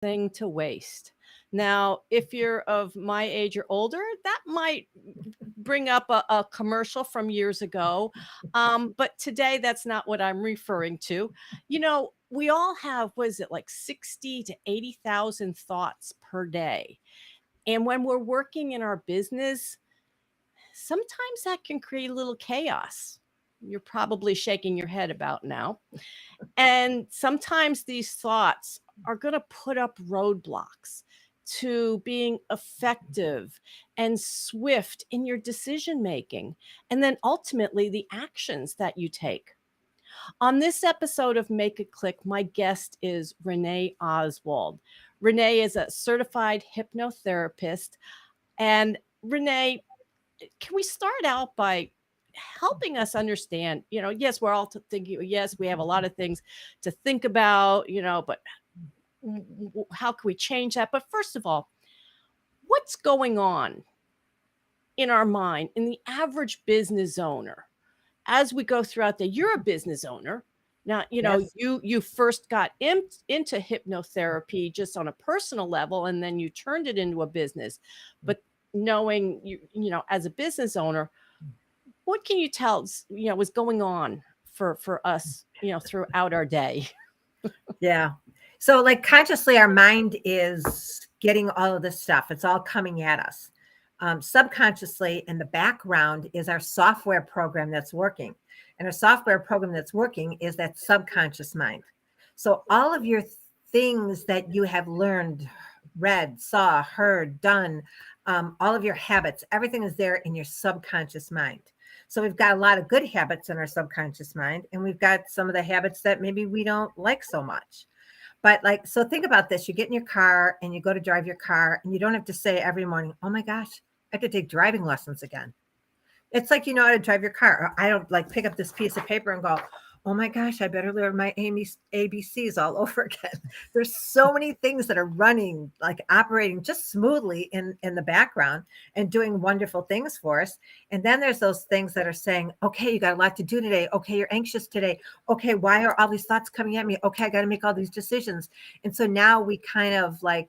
thing to waste. Now, if you're of my age or older, that might bring up a commercial from years ago. But today, that's not what I'm referring to. We all have, what is it, like 60 to 80,000 thoughts per day. And when we're working in our business, sometimes that can create a little chaos. You're probably shaking your head about now. And sometimes these thoughts are going to put up roadblocks to being effective and swift in your decision making, and then ultimately the actions that you take. On this episode of Make It Click, my guest is Renee Oswald. Renee is a certified hypnotherapist. And Renee, can we start out by helping us understand, yes, we're all thinking, yes, we have a lot of things to think about, but how can we change that? But first of all, what's going on in our mind in the average business owner as we go throughout the you're a business owner now. Yes. You first got into hypnotherapy just on a personal level, and then you turned it into a business. But knowing as a business owner, what can you tell us, was going on for us, throughout our day? Yeah. So like consciously, our mind is getting all of this stuff. It's all coming at us. Subconsciously in the background is our software program that's working. And our software program that's working is that subconscious mind. So all of your things that you have learned, read, saw, heard, done, all of your habits, everything is there in your subconscious mind. So we've got a lot of good habits in our subconscious mind, and we've got some of the habits that maybe we don't like so much. But like, so think about this. You get in your car and you go to drive your car, and you don't have to say every morning, oh my gosh, I have to take driving lessons again. It's like you know how to drive your car. Or I don't like pick up this piece of paper and go, oh my gosh, I better learn my ABCs all over again. There's so many things that are running, like operating just smoothly in the background and doing wonderful things for us. And then there's those things that are saying, okay, you got a lot to do today. Okay, you're anxious today. Okay, why are all these thoughts coming at me? Okay, I got to make all these decisions. And so now we kind of like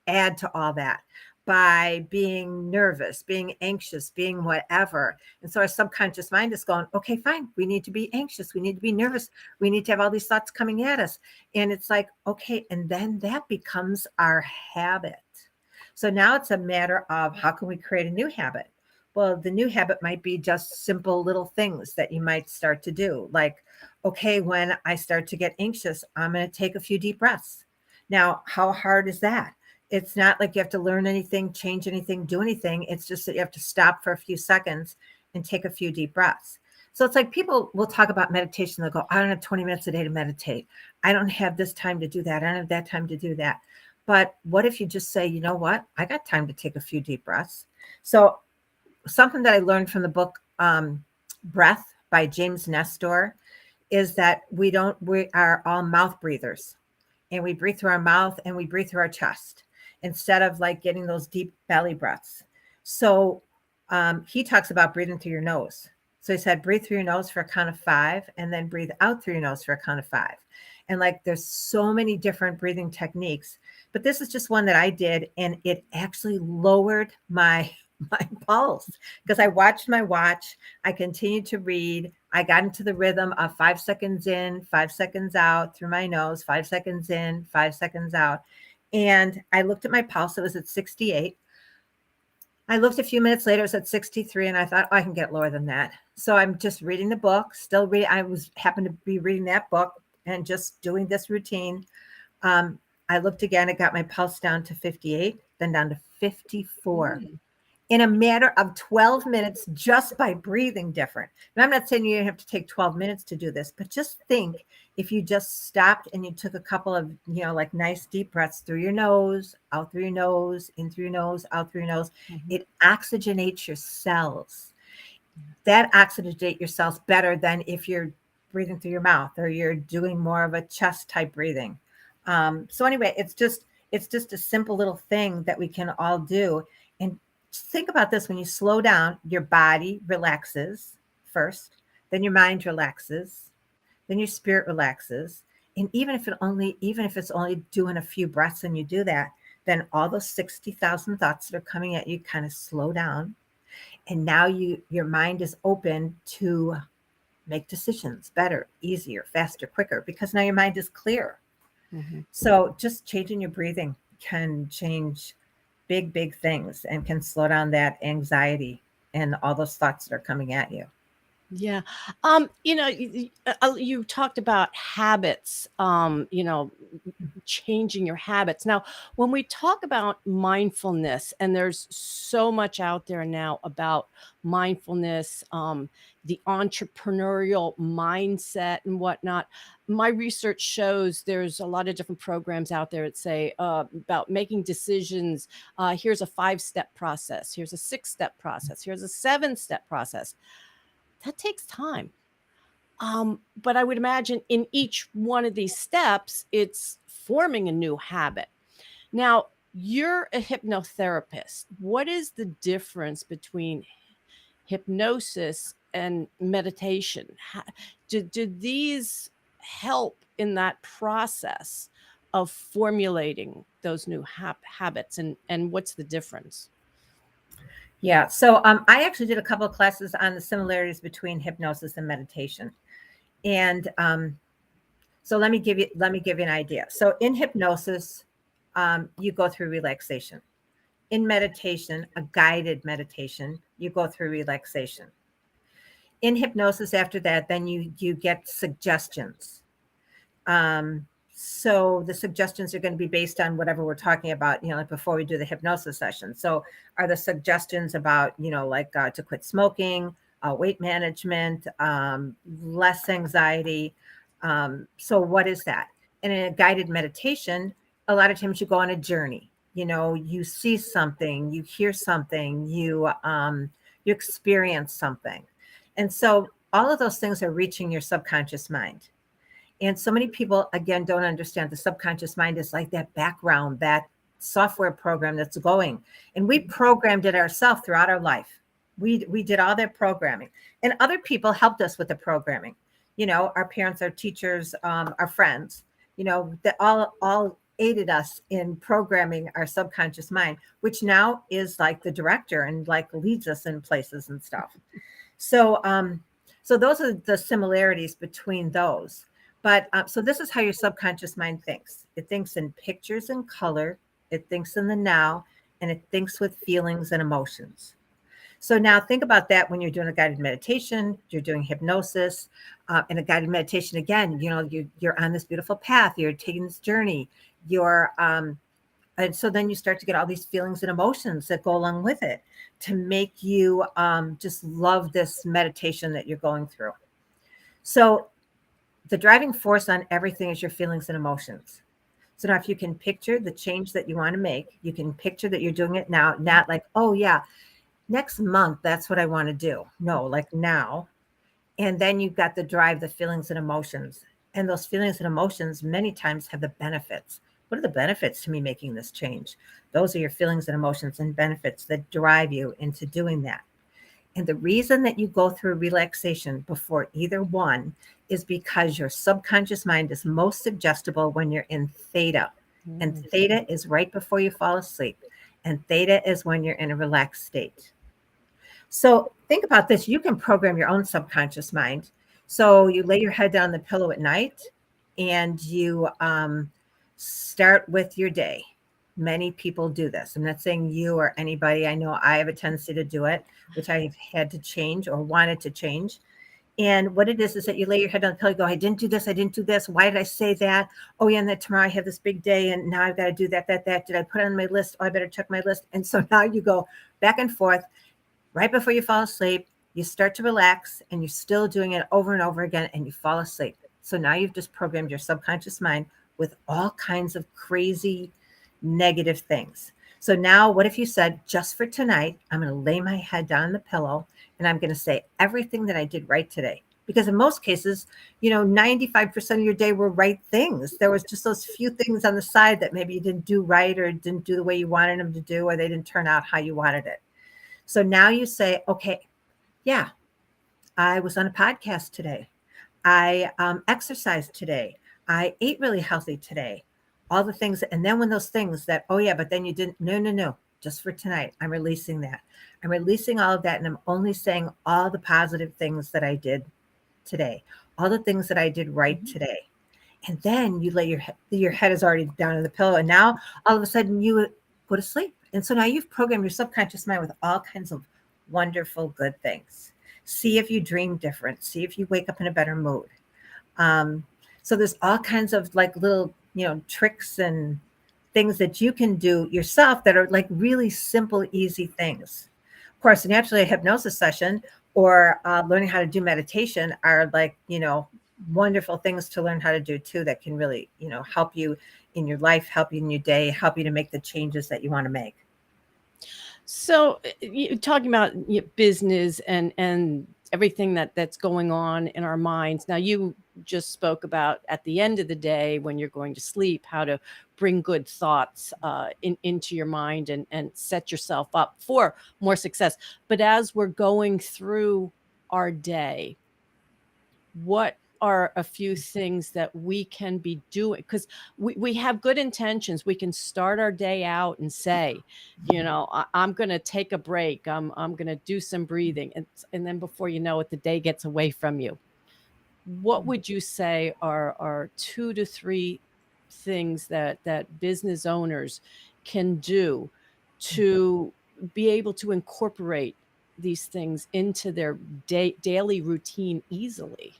add to all that by being nervous, being anxious, being whatever. And so our subconscious mind is going, okay, fine. We need to be anxious. We need to be nervous. We need to have all these thoughts coming at us. And it's like, okay. And then that becomes our habit. So now it's a matter of how can we create a new habit? Well, the new habit might be just simple little things that you might start to do. Like, okay, when I start to get anxious, I'm going to take a few deep breaths. Now, how hard is that? It's not like you have to learn anything, change anything, do anything. It's just that you have to stop for a few seconds and take a few deep breaths. So it's like people will talk about meditation. They'll go, I don't have 20 minutes a day to meditate. I don't have this time to do that. I don't have that time to do that. But what if you just say, you know what? I got time to take a few deep breaths. So something that I learned from the book Breath by James Nestor is that we are all mouth breathers, and we breathe through our mouth and we breathe through our chest instead of like getting those deep belly breaths. So he talks about breathing through your nose. So he said, breathe through your nose for a count of 5, and then breathe out through your nose for a count of 5. And like, there's so many different breathing techniques, but this is just one that I did. And it actually lowered my pulse because I watched my watch. I continued to read. I got into the rhythm of 5 seconds in, 5 seconds out through my nose, 5 seconds in, 5 seconds out. And I looked at my pulse. It was at 68. I looked a few minutes later, it was at 63, and I thought, oh, I can get lower than that. So I'm just reading the book, still reading. Happened to be reading that book and just doing this routine. I looked again, it got my pulse down to 58, then down to 54. In a matter of 12 minutes, just by breathing different. And I'm not saying you have to take 12 minutes to do this, but just think if you just stopped and you took a couple of, like nice deep breaths through your nose, out through your nose, in through your nose, out through your nose, it oxygenates your cells. That oxygenates your cells better than if you're breathing through your mouth or you're doing more of a chest type breathing. So anyway, it's just a simple little thing that we can all do. And think about this. When you slow down, your body relaxes first, then your mind relaxes, then your spirit relaxes. And even if it's only doing a few breaths and you do that, then all those 60,000 thoughts that are coming at you kind of slow down. And now your mind is open to make decisions better, easier, faster, quicker, because now your mind is clear. Mhm. So just changing your breathing can change big, big things and can slow down that anxiety and all those thoughts that are coming at you. Yeah. You talked about habits, changing your habits. Now, when we talk about mindfulness, and there's so much out there now about mindfulness, the entrepreneurial mindset and whatnot, my research shows there's a lot of different programs out there that say about making decisions. Here's a 5-step process. Here's a 6-step process. Here's a 7-step process. That takes time. But I would imagine in each one of these steps, it's forming a new habit. Now, you're a hypnotherapist. What is the difference between hypnosis and meditation? Do these help in that process of formulating those new habits? And what's the difference? Yeah. So I actually did a couple of classes on the similarities between hypnosis and meditation. And so let me give you an idea. So in hypnosis, you go through relaxation. In meditation, a guided meditation, you go through relaxation. In hypnosis, after that, then you get suggestions. So the suggestions are going to be based on whatever we're talking about, like before we do the hypnosis session. So are the suggestions about, like to quit smoking, weight management, less anxiety. So what is that? And in a guided meditation, a lot of times you go on a journey. You see something, you hear something, you experience something. And so all of those things are reaching your subconscious mind. And so many people, again, don't understand the subconscious mind is like that background, that software program that's going. And we programmed it ourselves throughout our life. We did all that programming. And other people helped us with the programming. Our parents, our teachers, our friends, that all aided us in programming our subconscious mind, which now is like the director and like leads us in places and stuff. So those are the similarities between those. But so this is how your subconscious mind thinks. It thinks in pictures and color, it thinks in the now, and it thinks with feelings and emotions. So now think about that when you're doing a guided meditation, you're doing hypnosis, in a guided meditation. Again, you're on this beautiful path, you're taking this journey, and so then you start to get all these feelings and emotions that go along with it to make you just love this meditation that you're going through. So the driving force on everything is your feelings and emotions. So now if you can picture the change that you want to make, you can picture that you're doing it now, not like, oh yeah, next month, that's what I want to do. No, like now. And then you've got the drive, the feelings and emotions. And those feelings and emotions many times have the benefits. What are the benefits to me making this change? Those are your feelings and emotions and benefits that drive you into doing that. And the reason that you go through relaxation before either one is because your subconscious mind is most suggestible when you're in theta. And Mm. theta is right before you fall asleep. And theta is when you're in a relaxed state. So think about this. You can program your own subconscious mind. So you lay your head down on the pillow at night and you start with your day. Many people do this. I'm not saying you or anybody. I know I have a tendency to do it, which I've had to change or wanted to change. And what it is that you lay your head on the pillow, you go, I didn't do this. I didn't do this. Why did I say that? Oh, yeah. And then tomorrow I have this big day and now I've got to do that. Did I put it on my list? Oh, I better check my list. And so now you go back and forth. Right before you fall asleep, you start to relax and you're still doing it over and over again and you fall asleep. So now you've just programmed your subconscious mind with all kinds of crazy negative things. So now what if you said, just for tonight, I'm going to lay my head down on the pillow and I'm going to say everything that I did right today. Because in most cases, 95% of your day were right things. There was just those few things on the side that maybe you didn't do right or didn't do the way you wanted them to do, or they didn't turn out how you wanted it. So now you say, okay, yeah, I was on a podcast today. I exercised today. I ate really healthy today. All the things, and then when those things that, oh yeah, but then you didn't, no, no, no, just for tonight, I'm releasing that. I'm releasing all of that, and I'm only saying all the positive things that I did today, all the things that I did right Mhm. today. And then you lay your head is already down on the pillow, and now all of a sudden you go to sleep. And so now you've programmed your subconscious mind with all kinds of wonderful good things. See if you dream different. See if you wake up in a better mood. Um, so there's all kinds of like little, tricks and things that you can do yourself that are like really simple, easy things. Of course, naturally, a hypnosis session or learning how to do meditation are like, wonderful things to learn how to do too that can really, help you in your life, help you in your day, help you to make the changes that you want to make. So, you talking about business and everything that's going on in our minds. Now, you just spoke about at the end of the day when you're going to sleep, how to bring good thoughts into your mind and set yourself up for more success. But as we're going through our day, what are a few things that we can be doing? Because we have good intentions. We can start our day out and say, I'm going to take a break. I'm going to do some breathing. And then before you know it, the day gets away from you. What would you say are 2 to 3 things that business owners can do to be able to incorporate these things into their daily routine easily?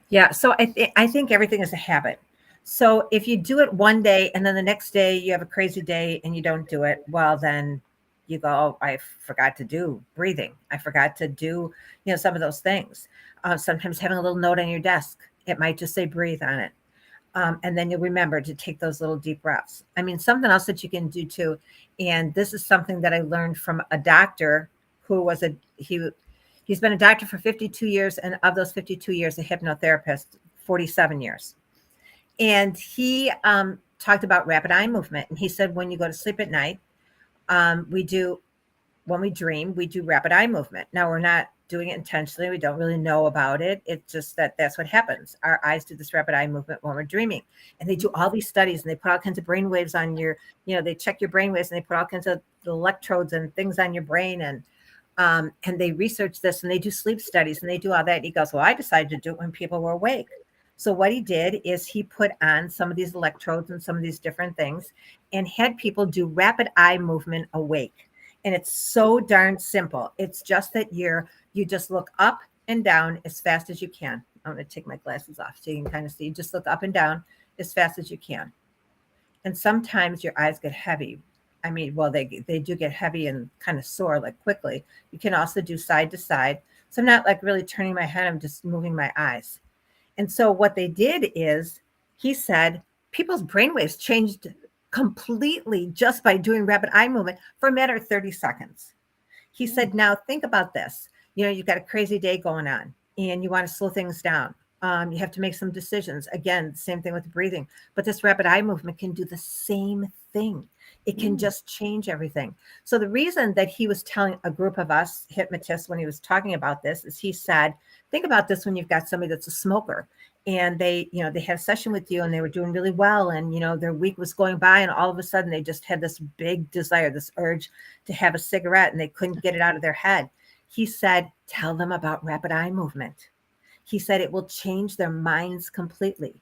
Yeah. So I think everything is a habit. So if you do it one day and then the next day you have a crazy day and you don't do it, well, then you go, oh, I forgot to do breathing. I forgot to do, some of those things. Sometimes having a little note on your desk, it might just say breathe on it. And then you'll remember to take those little deep breaths. I mean, something else that you can do too, and this is something that I learned from a doctor who was he's been a doctor for 52 years, and of those 52 years, a hypnotherapist 47 years. And he talked about rapid eye movement, and he said when you go to sleep at night, we do when we dream, we do rapid eye movement. Now, we're not doing it intentionally. We don't really know about it. It's just that that's what happens. Our eyes do this rapid eye movement when we're dreaming. And they do all these studies and they put all kinds of brain waves on they check your brain waves and they put all kinds of electrodes and things on your brain. And they research this and they do sleep studies and they do all that. And he goes, well, I decided to do it when people were awake. So what he did is he put on some of these electrodes and some of these different things and had people do rapid eye movement awake. And it's so darn simple. It's just that you just look up and down as fast as you can. I'm going to take my glasses off so you can kind of see. Just look up and down as fast as you can. And sometimes your eyes get heavy. I mean, well, they do get heavy and kind of sore like quickly. You can also do side to side. So I'm not like really turning my head. I'm just moving my eyes. And so what they did is he said people's brainwaves changed completely just by doing rapid eye movement for a matter of 30 seconds. He said, now think about this. You've got a crazy day going on and you want to slow things down. You have to make some decisions. Again, same thing with breathing. But this rapid eye movement can do the same thing. It can just change everything. So the reason that he was telling a group of us hypnotists when he was talking about this is he said, think about this when you've got somebody that's a smoker and they had a session with you and they were doing really well and, their week was going by and all of a sudden they just had this big desire, this urge to have a cigarette and they couldn't get it out of their head. He said, tell them about rapid eye movement. He said it will change their minds completely.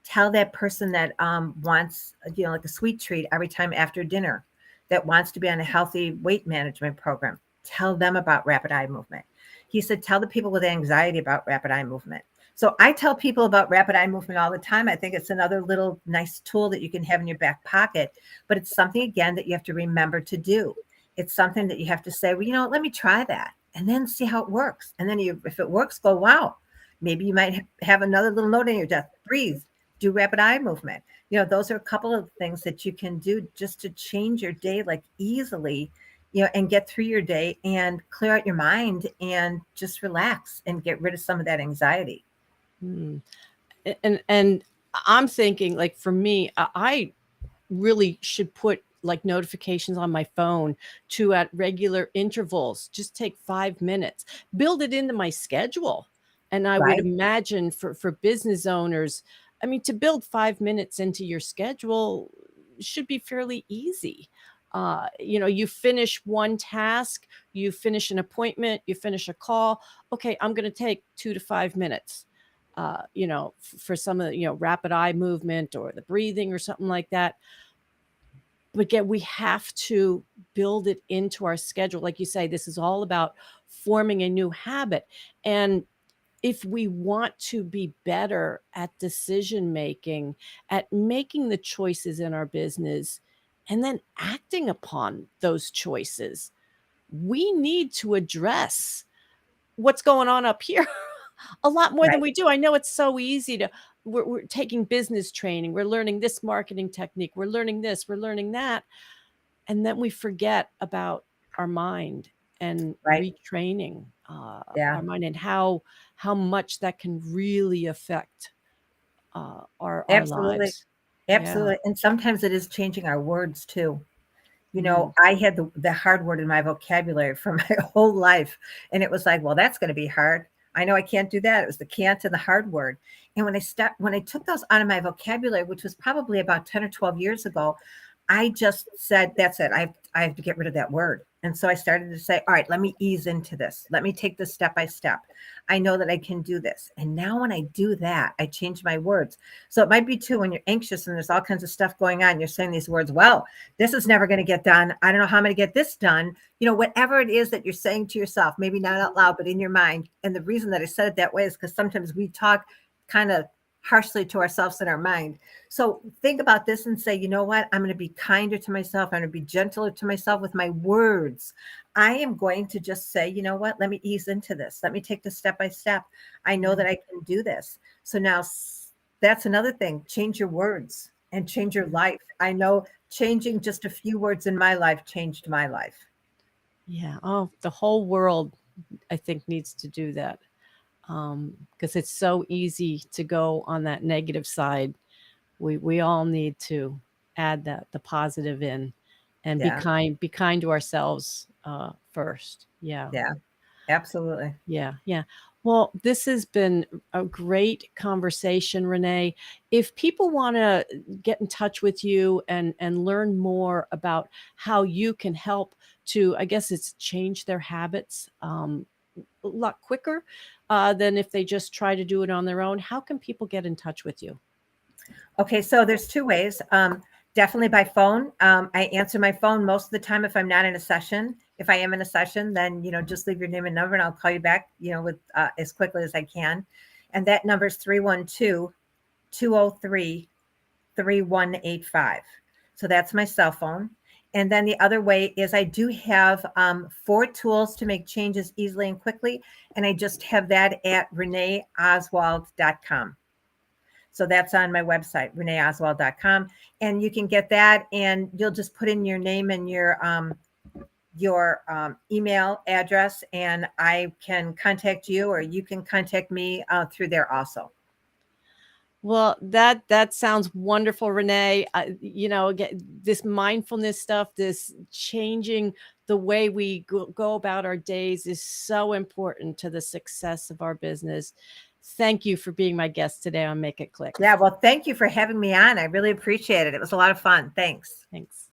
Tell that person that wants, like a sweet treat every time after dinner, that wants to be on a healthy weight management program. Tell them about rapid eye movement. He said, tell the people with anxiety about rapid eye movement. So I tell people about rapid eye movement all the time. I think it's another little nice tool that you can have in your back pocket, but it's something, again, that you have to remember to do. It's something that you have to say, well, let me try that and then see how it works. And then if it works, go, wow. Maybe you might have another little note in your desk. Breathe, do rapid eye movement. Those are a couple of things that you can do just to change your day like easily, and get through your day and clear out your mind and just relax and get rid of some of that anxiety. Mm. And I'm thinking, like, for me, I really should put like notifications on my phone to at regular intervals. Just take 5 minutes, build it into my schedule. And I would Right. imagine for business owners, I mean, to build 5 minutes into your schedule should be fairly easy. You finish one task, you finish an appointment, you finish a call. Okay, I'm going to take 2 to 5 minutes. For some of the, rapid eye movement or the breathing or something like that. But again, we have to build it into our schedule. Like you say, this is all about forming a new habit. And if we want to be better at decision making, at making the choices in our business, and then acting upon those choices, we need to address what's going on up here a lot more than Right. we do. I know it's so easy to, we're taking business training, we're learning this marketing technique, we're learning this, we're learning that. And then we forget about our mind and Right. retraining Yeah. our mind, and how much that can really affect our Absolutely. lives. Yeah. Absolutely. And sometimes it is changing our words too. Mm. I had the hard word in my vocabulary for my whole life. And it was like, well, that's going to be hard. I know I can't do that. It was the can't and the hard word. And when I took those out of my vocabulary, which was probably about 10 or 12 years ago, I just said, that's it. I have to get rid of that word. And so I started to say, all right, let me ease into this. Let me take this step by step. I know that I can do this. And now when I do that, I change my words. So it might be too when you're anxious and there's all kinds of stuff going on. You're saying these words, well, this is never going to get done. I don't know how I'm going to get this done. Whatever it is that you're saying to yourself, maybe not out loud, but in your mind. And the reason that I said it that way is because sometimes we talk kind of harshly to ourselves in our mind. So think about this and say, you know what? I'm going to be kinder to myself. I'm going to be gentler to myself with my words. I am going to just say, you know what? Let me ease into this. Let me take this step by step. I know that I can do this. So now that's another thing. Change your words and change your life. I know changing just a few words in my life changed my life. Yeah. Oh, the whole world, I think, needs to do that. Because it's so easy to go on that negative side. We all need to add the positive in, and Yeah. be kind to ourselves first. Yeah. Yeah. Absolutely. Yeah, yeah. Well, this has been a great conversation, Renee. If people want to get in touch with you and learn more about how you can help to, I guess it's change their habits a lot quicker than if they just try to do it on their own, how can people get in touch with you? Okay, so there's two ways. Definitely by phone. I answer my phone most of the time if I'm not in a session. If I am in a session, then just leave your name and number, and I'll call you back. With as quickly as I can. And that number is 312-203-3185. So that's my cell phone. And then the other way is I do have 4 tools to make changes easily and quickly. And I just have that at reneeoswald.com. So that's on my website, reneeoswald.com. And you can get that, and you'll just put in your name and your email address, and I can contact you, or you can contact me through there also. Well, that sounds wonderful, Renee. Again, this mindfulness stuff, this changing the way we go about our days is so important to the success of our business. Thank you for being my guest today on Make It Click. Yeah, well, thank you for having me on. I really appreciate it. It was a lot of fun. Thanks. Thanks.